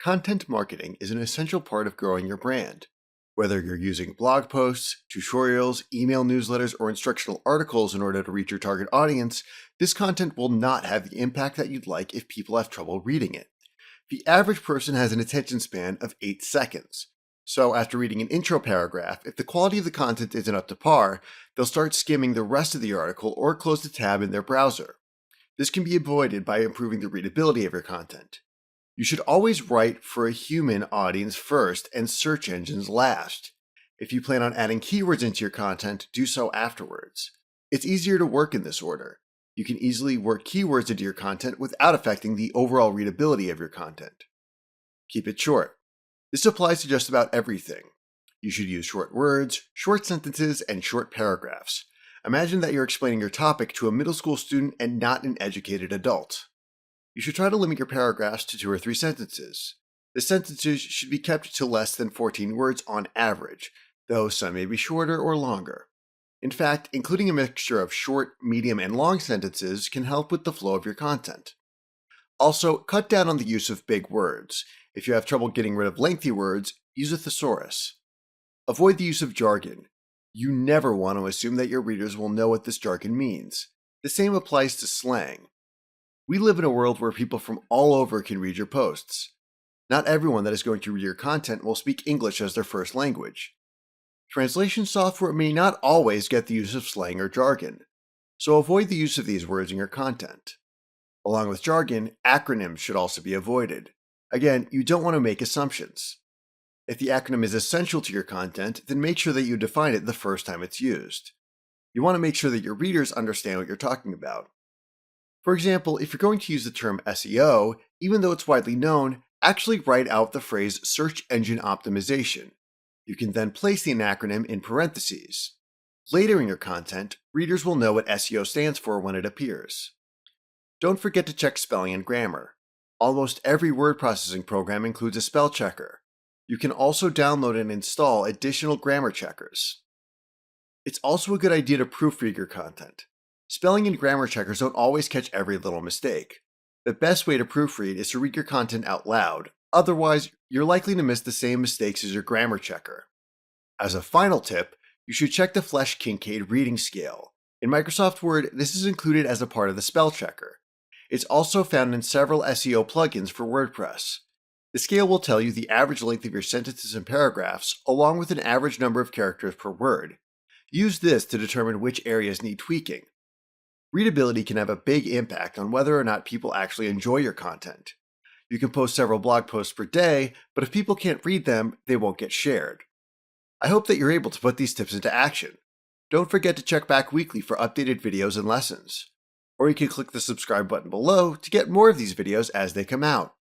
Content marketing is an essential part of growing your brand. Whether you're using blog posts, tutorials, email newsletters, or instructional articles in order to reach your target audience, this content will not have the impact that you'd like if people have trouble reading it. The average person has an attention span of 8 seconds. So after reading an intro paragraph, if the quality of the content isn't up to par, they'll start skimming the rest of the article or close the tab in their browser. This can be avoided by improving the readability of your content. You should always write for a human audience first and search engines last. If you plan on adding keywords into your content, do so afterwards. It's easier to work in this order. You can easily work keywords into your content without affecting the overall readability of your content. Keep it short. This applies to just about everything. You should use short words, short sentences, and short paragraphs. Imagine that you're explaining your topic to a middle school student and not an educated adult. You should try to limit your paragraphs to 2 or 3 sentences. The sentences should be kept to less than 14 words on average, though some may be shorter or longer. In fact, including a mixture of short, medium, and long sentences can help with the flow of your content. Also, cut down on the use of big words. If you have trouble getting rid of lengthy words, use a thesaurus. Avoid the use of jargon. You never want to assume that your readers will know what this jargon means. The same applies to slang. We live in a world where people from all over can read your posts. Not everyone that is going to read your content will speak English as their first language. Translation software may not always get the use of slang or jargon, so avoid the use of these words in your content. Along with jargon, acronyms should also be avoided. Again, you don't want to make assumptions. If the acronym is essential to your content, then make sure that you define it the first time it's used. You want to make sure that your readers understand what you're talking about. For example, if you're going to use the term SEO, even though it's widely known, actually write out the phrase search engine optimization. You can then place the acronym in parentheses. Later in your content, readers will know what SEO stands for when it appears. Don't forget to check spelling and grammar. Almost every word processing program includes a spell checker. You can also download and install additional grammar checkers. It's also a good idea to proofread your content. Spelling and grammar checkers don't always catch every little mistake. The best way to proofread is to read your content out loud, otherwise you're likely to miss the same mistakes as your grammar checker. As a final tip, you should check the Flesch-Kincaid reading scale. In Microsoft Word, this is included as a part of the spell checker. It's also found in several SEO plugins for WordPress. The scale will tell you the average length of your sentences and paragraphs, along with an average number of characters per word. Use this to determine which areas need tweaking. Readability can have a big impact on whether or not people actually enjoy your content. You can post several blog posts per day, but if people can't read them, they won't get shared. I hope that you're able to put these tips into action. Don't forget to check back weekly for updated videos and lessons. Or you can click the subscribe button below to get more of these videos as they come out.